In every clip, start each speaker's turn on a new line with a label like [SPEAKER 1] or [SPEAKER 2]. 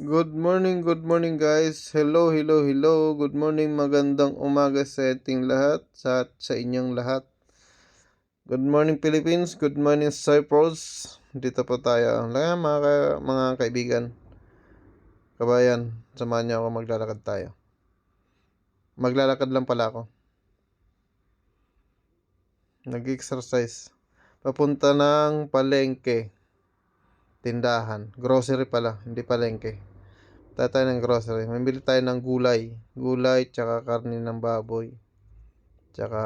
[SPEAKER 1] Good morning guys. Hello, hello, hello. Good morning, magandang umaga sa ating lahat, sa inyong lahat. Good morning Philippines, good morning Cyprus. Dito po tayo. Mga kaibigan, kabayan, samahan niyo ako maglalakad tayo. Maglalakad lang pala ako. Nag-exercise. Papunta ng palengke. Tindahan. Grocery pala, hindi palengke. Tayo ng grocery. Mamili tayo ng gulay. Gulay, tsaka karne ng baboy. Tsaka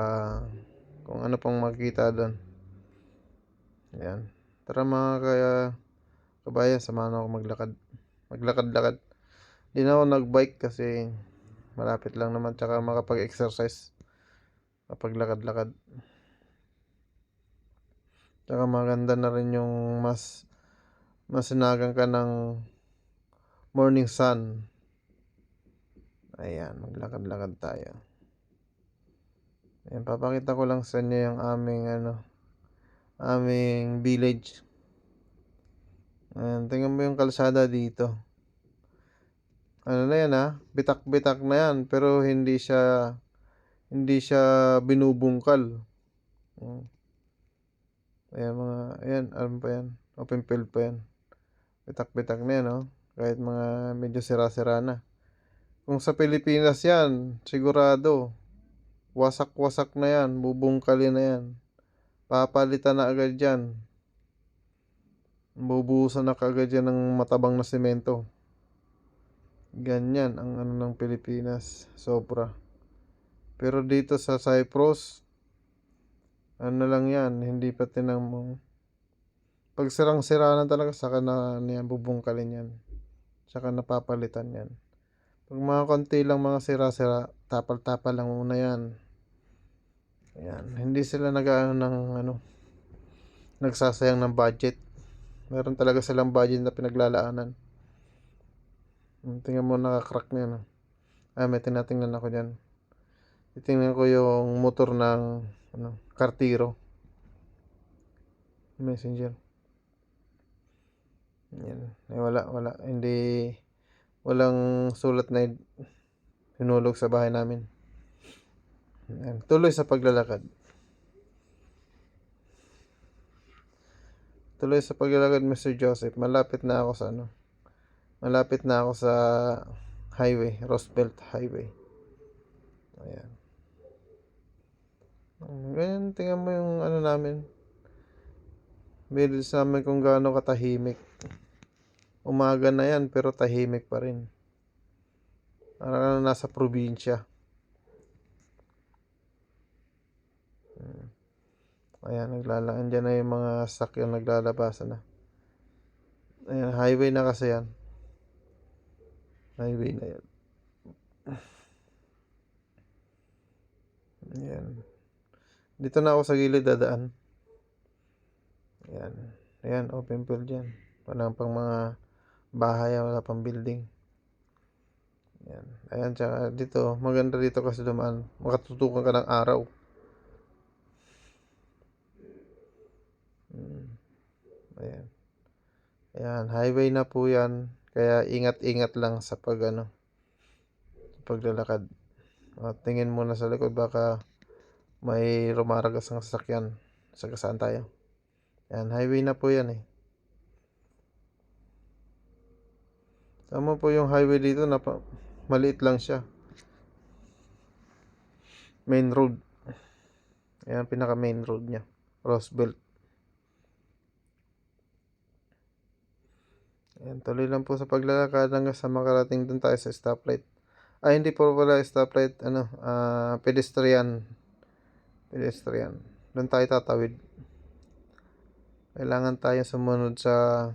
[SPEAKER 1] kung ano pang makikita doon. Ayan. Tara mga kabayan, samahan ako maglakad. Maglakad-lakad. Hindi na ako nag-bike kasi malapit lang naman. Tsaka makapag-exercise. Mapaglakad-lakad. Tsaka maganda na rin yung masinagan ka ng morning sun. Ayan, maglakad-lakad tayo. Ayan, papakita ko lang sa inyo yung aming village. Ayan, tingnan mo yung kalsada dito. Ano na yan bitak-bitak na yan, pero hindi siya binubungkal. Ayan, ano pa yan? Open field pa yan. Bitak-bitak na yan, kahit mga medyo sira-sira na. Kung sa Pilipinas yan, sigurado, wasak-wasak na yan, bubungkalin na yan. Papalitan na agad yan. Bubuhusan na kagad yan ng matabang na semento. Ganyan ang ng Pilipinas, sobra. Pero dito sa Cyprus, lang yan, hindi pa tinang pag sirang-sira na talaga, saka na niya bubungkalin yan. Saka napapalitan yan. Pag mga konti lang mga sira-sira, tapal-tapal lang muna yan. Ayan, hindi sila nagsasayang ng budget. Meron talaga silang budget na pinaglalaanan. Tingnan mo, nakakrack na yan. May tinatingnan ako dyan. Titingnan ko yung motor ng Kartiro Messenger. Yan. Wala. Walang sulat na hinulog sa bahay namin. Yan. Tuloy sa paglalakad. Mr. Joseph. Malapit na ako sa highway, Roosevelt Highway. Ayan. Ganyan, tingnan mo yung namin. Bilis namin kung gaano katahimik. Umaga na yan, pero tahimik pa rin. Parang nasa probinsya. Ayan, naglalaan dyan na yung mga sakyan naglalabasan na. Ayan, highway na kasi yan. Highway na yan. Ayan. Dito na ako sa gilid dadaan. Ayan, open field yan. Walang pang mga bahay, wala pang building. Ayan, tsaka dito, maganda dito kasi dumaan. Makatutukan ka ng araw. Ayan, highway na po yan. Kaya ingat-ingat lang sa paglalakad. Tingin muna sa likod, baka may rumaragas ng sasakyan. Sagasaan tayo. Ayan, highway na po yan Tama po yung highway dito, maliit lang siya. Main road. Ayan, pinaka main road niya. Roosevelt. Ayan, tuloy lang po sa paglalakad hanggang sa makarating dun tayo sa stoplight. Hindi po pala stoplight, pedestrian. Doon tayo tatawid. Kailangan tayo sumunod sa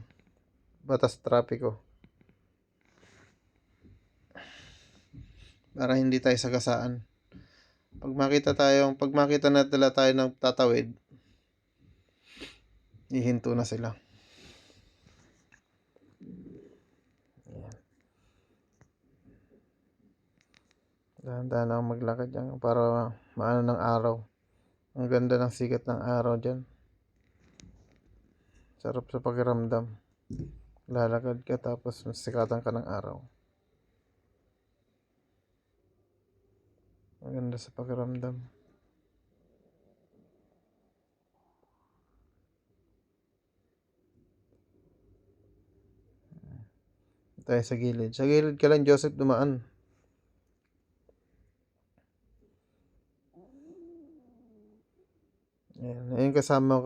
[SPEAKER 1] batas trapiko para hindi tayo sagasaan. Pag makita na tayo ng tatawid, ihinto na sila. Dahan-dahan lang maglakad dyan para maano ng araw. Ang ganda ng sikat ng araw dyan. Sarap sa pakiramdam. Lalakad ka tapos sikatan ka ng araw. Maganda sa pakiramdam. Tayo sa gilid. Sa gilid ka lang, Joseph, dumaan. Ayan. Ngayon kasama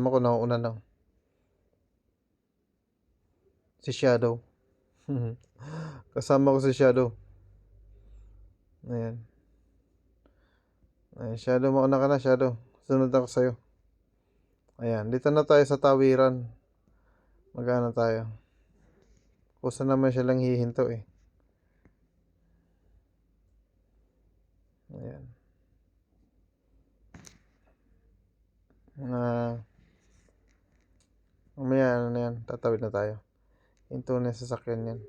[SPEAKER 1] ko, nauuna lang. Si Shadow. Kasama ko si Shadow. Ayan. Ayan, Shadow, mauna ka na, Shadow. Sunod ako sa'yo. Ayan, dito na tayo sa tawiran. Magana tayo. Kusa naman siya lang hihinto eh. Ayan. Mamaya ano na yan, tatawid na tayo. Hinto na sa sasakyan yan.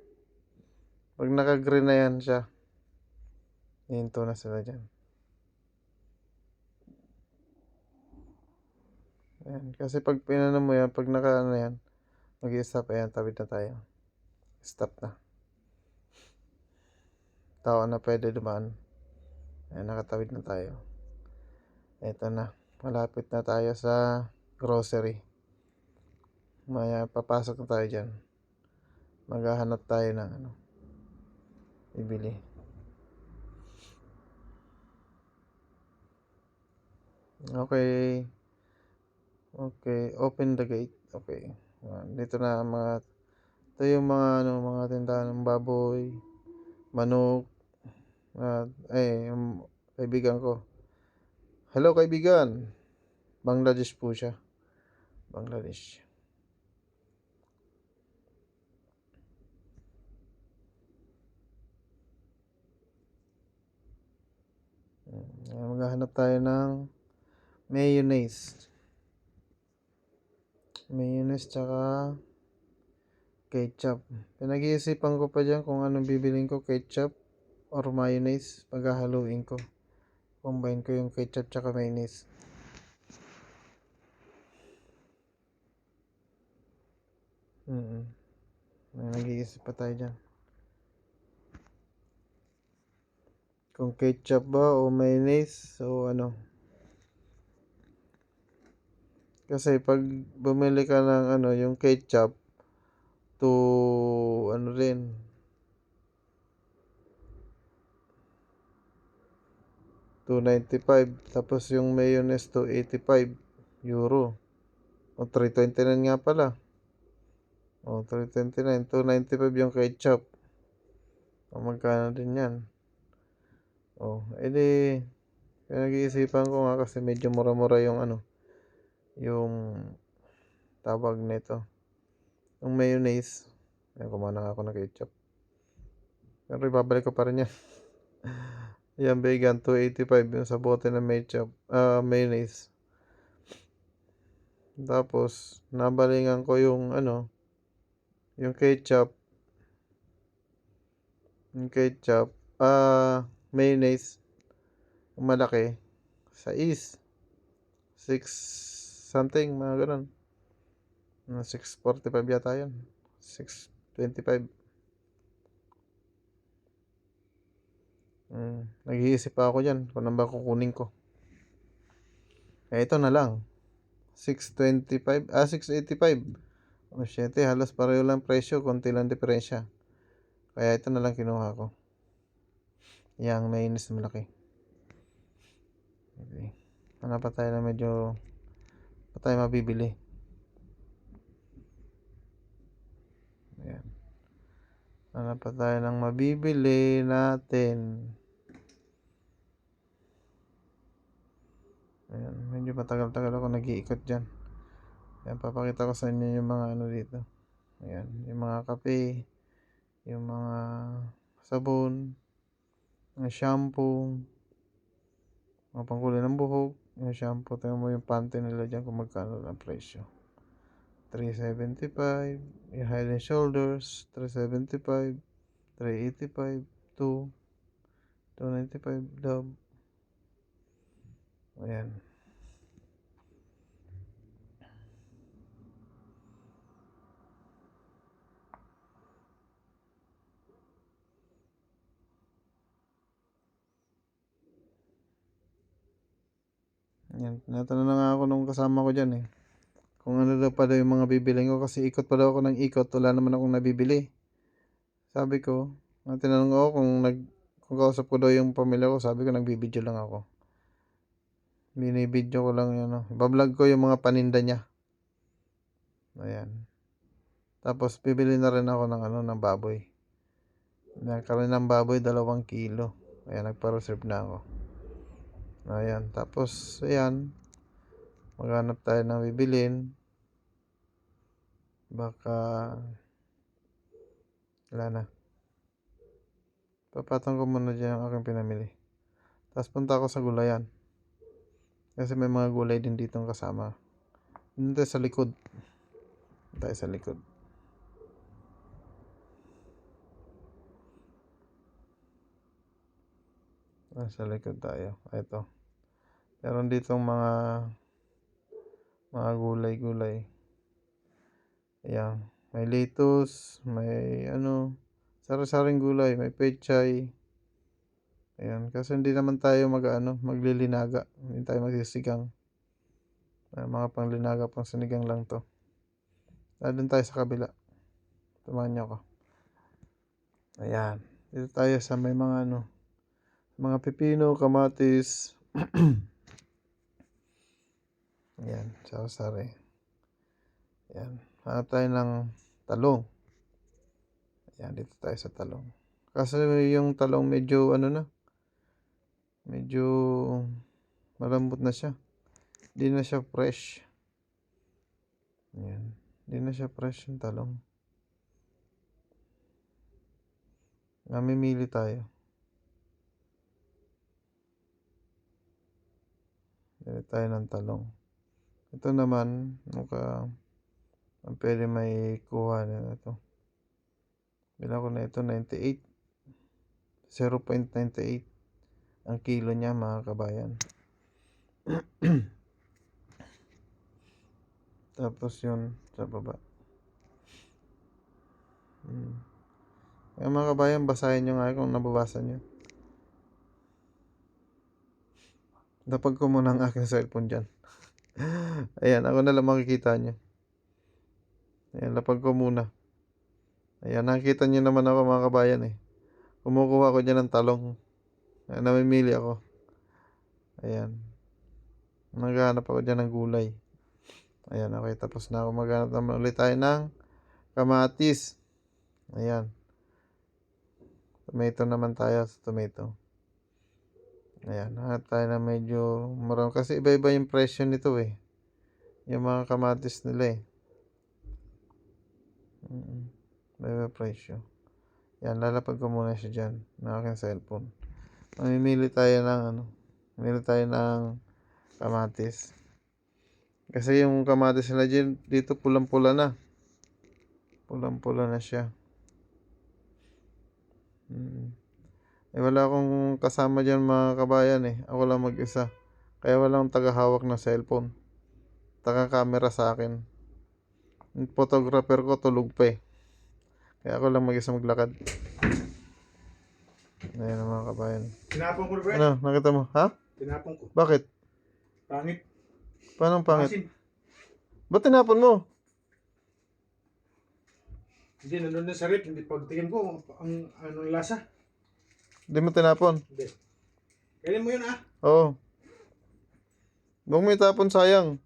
[SPEAKER 1] Pag naka-green na yan siya, hinto na sila dyan. Ayan. Kasi pag pinano mo yan, pag naka ano yan, mag-i-stop, ayan, tawid na tayo. Stop na. Tao na pwede dumaan. Ayan, nakatawid na tayo. Eto na. Malapit na tayo sa grocery. Maya, papasok na tayo dyan. Maghahanap tayo ng ano, ibili. Okay. Okay, open the gate. Okay. Dito na ito yung mga tindahan ng baboy, manok, yung kaibigan ko. Hello, kaibigan. Bangladesh po siya. Bangladesh. Maghahanap tayo ng mayonnaise. Mayonnaise tsaka ketchup. Pinag-iisipan ko pa dyan kung anong bibilin ko, ketchup or mayonnaise. Paghahaluin ko. Combine ko yung ketchup tsaka mayonnaise. Nag-iisip pa tayo dyan. Kung ketchup ba o mayonnaise o ano. Kasi pag bumili ka ng ano, yung ketchup to ano rin, €295, tapos yung mayonnaise €285 o €329 nga pala. O €329, €295 yung ketchup. O magkano din yan? O edi pinag-iisipan ko nga kasi medyo mura-mura yung ano, yung tawag nito, yung mayonnaise. Ayan, kumana nga ako ng ketchup. Pero ibabalik ko pa rin yan. Yan, vegan, $285 yung sa bote ng mayonnaise. Tapos, nabalingan ko yung ano, yung ketchup, mayonnaise, yung malaki, sa 6 something, mga ganun. 645 yata yun. 625. Nag-iisip pa ako dyan kung ano ba kukunin ko. Ito na lang. 625, 685. Oh, shit, halos pareho lang presyo, konti lang diferensya. Kaya ito na lang kinuha ko. Yang mayonnaise malaki. Okay. Hanap pa tayo na medyo pa tayo mabibili. Ayan. Hanap pa tayo ng mabibili natin. Ayan. Medyo matagal-tagal ako nag-iikot dyan. Ayan, papakita ko sa inyo yung mga ano dito. Ayan. Yung mga kape, yung mga sabon, yung shampoo, mga pangkulay ng buhok, yung shampoo. Tingnan mo yung panty nila dyan kung magkano ang presyo. $375, yung Head and Shoulders, $375, $385, $295, Dove. Ayan. Yan, tinatanong na nga ako nung kasama ko dyan eh. Kung ano daw pala yung mga bibiling ko kasi ikot pa daw ako ng ikot, wala naman akong nabibili. Sabi ko, tinanong ako kung kausap ko daw yung pamilya ko, sabi ko nagbibideo lang ako. Binibideo ko lang yun. Bablog ko yung mga paninda niya. Ayan. Tapos bibili na rin ako ng baboy. Nagkaroon ng baboy 2 kilo. Ayan, nagpa-reserve na ako. Ayan, tapos ayan. Maghanap tayo ng bibilin. Baka wala na. Papatong ko muna dyan ang aking pinamili. Tapos punta ako sa gulayan. Kasi may mga gulay din dito kasama. Dito sa likod. Tayo sa likod. Sa likod tayo. Ito. Meron ditong mga gulay-gulay. Ayan. May lettuce, may sari-saring gulay, may pechay. Ayan, kasi hindi naman tayo maglilinaga. Hindi tayo magsisigang. Mga panglinaga, pang sinigang lang to. Doon tayo sa kabila. Tumahan niyo ako. Ayan. Dito tayo sa may mga pipino, kamatis. Ayan, sari-sari. Ayan. Hanap tayo ng talong. Ayan, dito tayo sa talong. Kasi yung talong medyo medyo malambot na siya. Hindi na siya fresh. Ayan. Hindi na siya fresh yung talong. Namimili tayo. Bili tayo ng talong. Ito naman, ang pwede may kuha na ito. Bilang ko na ito, 98. 0.98 ang kilo niya, mga kabayan. Tapos yun sa baba. Kaya mga kabayan, basahin nyo nga kung nababasa nyo. Lapag ko muna ang aking cellphone dyan. Ayan, ako na lang makikita nyo. Ayan, lapag ko muna. Ayan, nakikita nyo naman ako, mga kabayan eh. Kumukuha ko dyan ng talong. Ayan, namimili ako. Ayan. Naghahanap ako dyan ng gulay. Ayan, okay. Tapos na ako. Maghanap naman ulit tayo ng kamatis. Ayan. Tomato naman tayo sa tomato. Ayan. Hanap tayo na medyo marami. Kasi iba-iba yung presyo nito eh. Yung mga kamatis nila eh. Iba-iba presyo. Ayan, lalapag ko muna siya dyan ng aking cellphone. Mamimili tayo Mamimili tayo ng kamatis. Kasi yung kamatis nila dito pulang-pula na. Pulang-pula na siya. Wala akong kasama dyan, mga kabayan eh. Ako lang mag-isa. Kaya walang tagahawak ng cellphone. Taga-camera sa akin. Yung photographer ko tulog pa eh. Kaya ako lang mag-isa maglakad. Ayan mga kabayan.
[SPEAKER 2] Tinapon ko, Brett.
[SPEAKER 1] Ano? Nakita mo? Ha?
[SPEAKER 2] Tinapon ko.
[SPEAKER 1] Bakit?
[SPEAKER 2] Pangit.
[SPEAKER 1] Paano pangit?
[SPEAKER 2] Asin.
[SPEAKER 1] Ba't tinapon mo?
[SPEAKER 2] Hindi, nandun na sa rip. Hindi pagtingin ko ang anong lasa.
[SPEAKER 1] Hindi mo tinapon?
[SPEAKER 2] Hindi. Kailan mo yun
[SPEAKER 1] Oo. Huwag mo itapon, sayang.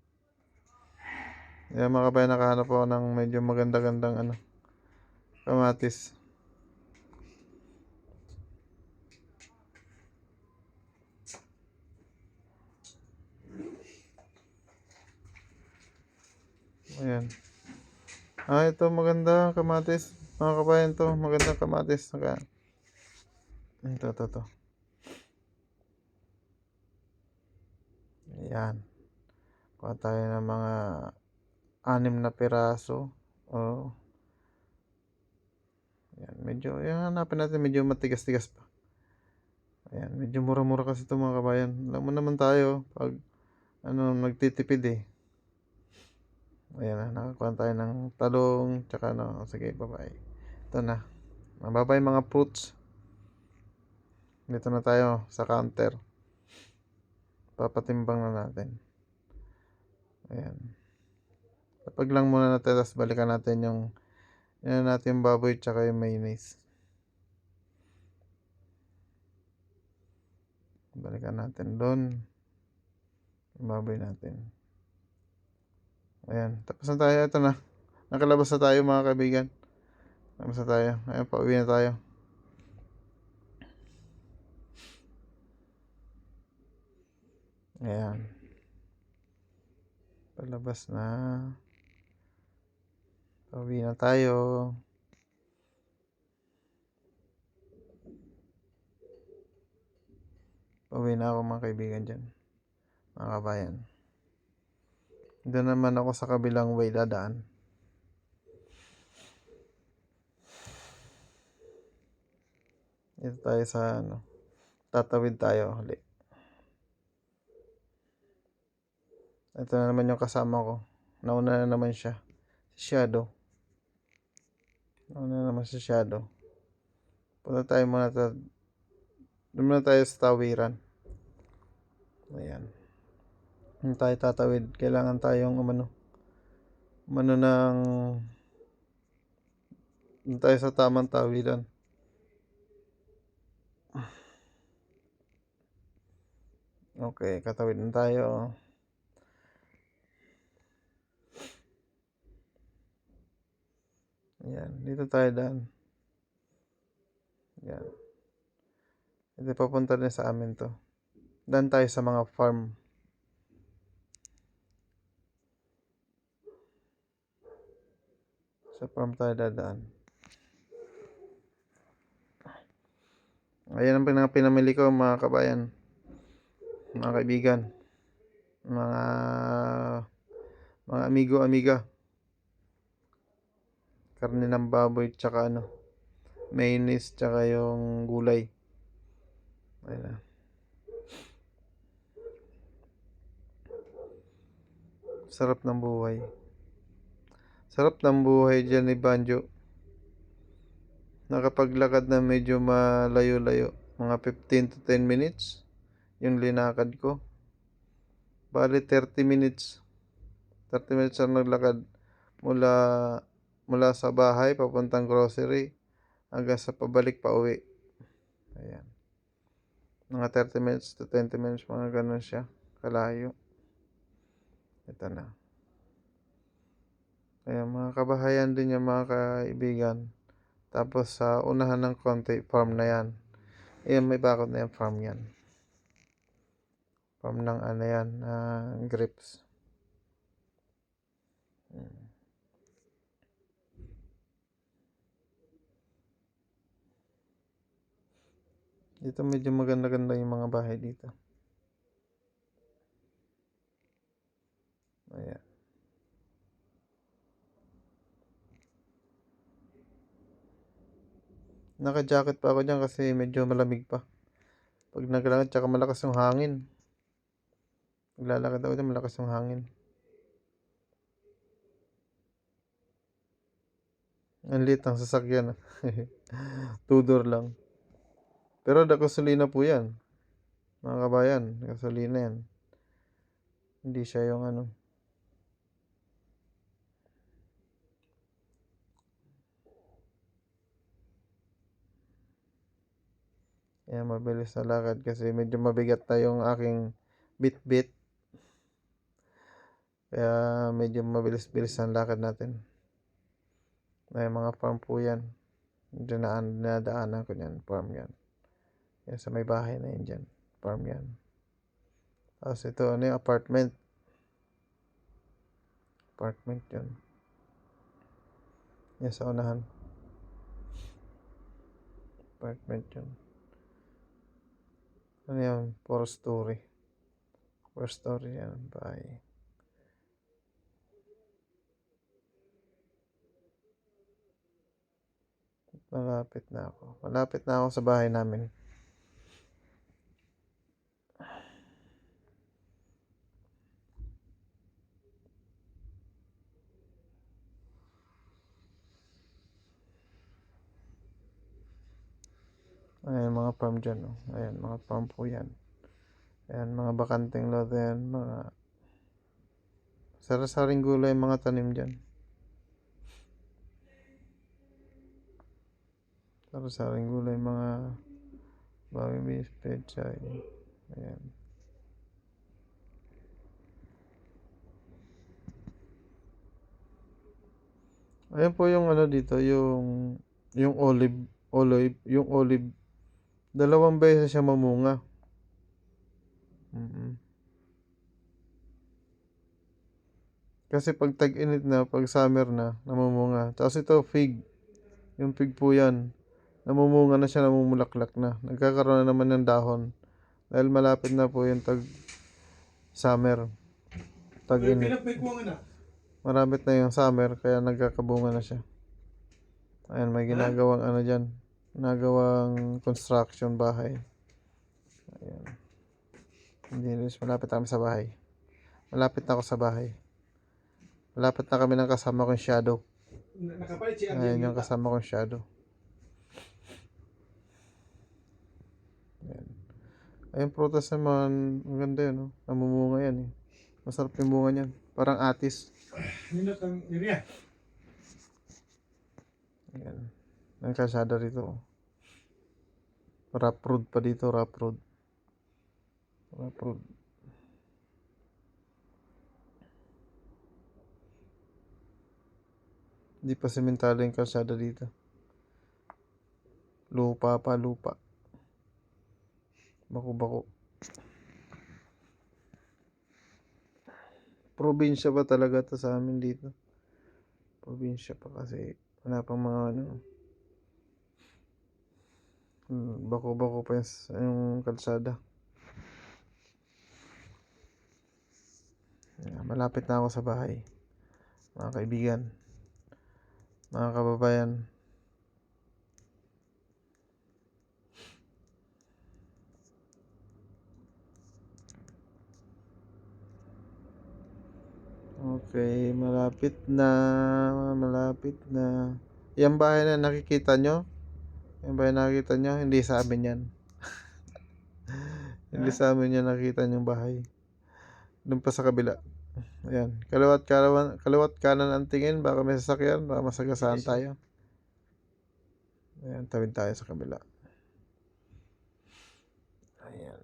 [SPEAKER 1] Ayan mga kabayan, nakahanap ako ng medyo maganda-gandang kamatis. Ayan. Ito maganda kamatis. Mga kabayan, to magandang kamatis. Ito. Ayan. Kuha tayo ng mga 6 na piraso. Ayan, hanapin natin medyo matigas-tigas pa. Ayan, medyo mura-mura kasi ito mga kabayan. Alam mo naman tayo, pag nagtitipid eh. Ayan nakakuha tayo ng talong, tsaka sige, bye-bye. Ito na. Mababa yung mga fruits. Dito na tayo sa counter. Papatimbang na natin. Ayan. Kapag lang muna natin, tapos balikan natin yung natin yung baboy tsaka yung mayonnaise. Balikan natin doon yung baboy natin. Ayan. Tapos na tayo. Ito na. Nakalabas na tayo mga kaibigan. Nakalabas na tayo. Ayan, pauwi na tayo. Ayan. Palabas na. Pauwi na tayo. Pauwi na ako mga kaibigan dyan. Mga kabayan. Doon naman ako sa kabilang way dadaan. Ito tayo sa tatawid tayo huli. Ito na naman yung kasama ko. Nauna na naman siya. Si Shadow. Nauna na naman si Shadow. Punta tayo muna. Doon muna tayo sa tawiran. Ayan. Hindi tayo tatawid. Kailangan tayong umano ng doon tayo sa tamang tawiran. Okay, katawid na tayo. Ayan, dito tayo daan. Ayan. Ito papunta din sa amin to. Daan tayo sa mga farm. Sa farm tayo dadaan. Ayan ang pinamili ko mga kabayan. Mga kaibigan. Mga amigo-amiga. Karne ng baboy tsaka mayonnaise tsaka yung gulay. Ayan. Sarap ng buhay. Sarap ng buhay dyan ni Banjo. Nakapaglakad na medyo malayo-layo. Mga 15 to 10 minutes. Yung linakad ko. Bali 30 minutes. 30 minutes ang naglakad mula sa bahay papuntang grocery hanggang sa pabalik pa uwi. Ayan. Mga 30 minutes to 20 minutes, mga ganun siya. Kalayo. Ito na. Ayan, mga kabahayan din yung mga kaibigan. Tapos sa unahan ng konti, farm na yan. Ayan, may bakod na yung farm yan. Farm ng yan, grapes. Dito medyo maganda-ganda yung mga bahay dito. Ayan. Naka-jacket pa ako dyan kasi medyo malamig pa. Pag naglalakad, tsaka malakas yung hangin. Naglalakad ako dyan, malakas yung hangin. Ang liit ng sasakyan. 2-door lang. Pero gasolina po yan. Mga kabayan, gasolina yan. Hindi siya yung Ayan, mabilis na lakad kasi medyo mabigat na yung aking bit-bit. Kaya medyo mabilis-bilis ang lakad natin. Ay, mga farm po yan. Dinadaanan ko yan. Farm yan. Yan sa may bahay na yan dyan. Farm yan. Tapos ito, yung apartment. Apartment yan. Yan sa unahan. Apartment yan. Ano yan? 4 story. 4 story yan. Bahay. Malapit na ako. Malapit na ako sa bahay namin. Ayan, mga farm dyan. Ayan, mga farm po yan. Ayan, mga bakanteng lote yan. Mga sari-saring gulay mga tanim dyan. Sari-saring gulay mga bawi beef, pechay. Ayan. Ayan po yung ano dito, yung yung olive, dalawang beses siya mamunga. Mm. Kasi pag tag-init na, pag summer na, namumunga. Tapos ito, fig. Yung fig po yan. Namumunga na siya, namumulaklak na. Nagkakaroon na naman ng dahon. Dahil malapit na po yung tag-summer. Tag-init.
[SPEAKER 2] May kuwang na.
[SPEAKER 1] Marapit na yung summer, kaya nagkakabunga na siya. Ayan, may ginagawang ano dyan. Ginagawang construction bahay. Ayan. Hindi, malapit na kami sa bahay. Malapit na ako sa bahay. Malapit na kami ng kasama kong shadow.
[SPEAKER 2] Nakapalit si
[SPEAKER 1] Ayan yung kasama kong shadow. Ayan. Ayun, prutas naman. Ang ganda yun, no? Namumunga yan, eh. Masarap yung bunga niyan. Parang atis.
[SPEAKER 2] Minot ang area.
[SPEAKER 1] Ayan. Ang kasada rito. Rough road pa dito, rough road. Rough road. Hindi pa sementado yung kalsada dito. Lupa pa, lupa. Bako-bako. Probinsya pa talaga to sa amin dito. Probinsya pa kasi wala pang mga ano. Bako-bako pa yung kalsada. Malapit na ako sa bahay. Mga kaibigan. Mga kababayan. Okay, malapit na. Malapit na. Yung bahay na nakikita nyo? Yung bahay na nakikita nyo? Hindi sa amin yan. Hindi sa amin yan nakikita yung bahay. Doon pa sa kabila. Ayan. Kaliwat kanan ang tingin. Baka may sasakyan. Baka masagasaan tayo. Ayan. Tawid tayo sa kabila. Ayan.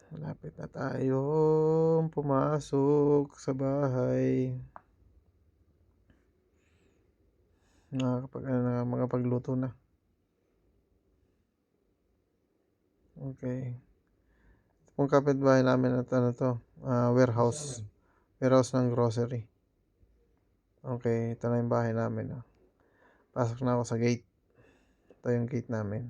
[SPEAKER 1] Malapit na tayo pumasok sa bahay. Makapagluto na. Okay. Ito pong kapitbahay namin at ano to, warehouse. Warehouse ng grocery. Okay, ito na yung bahay namin. Pasok na ako sa gate. Ito yung gate namin.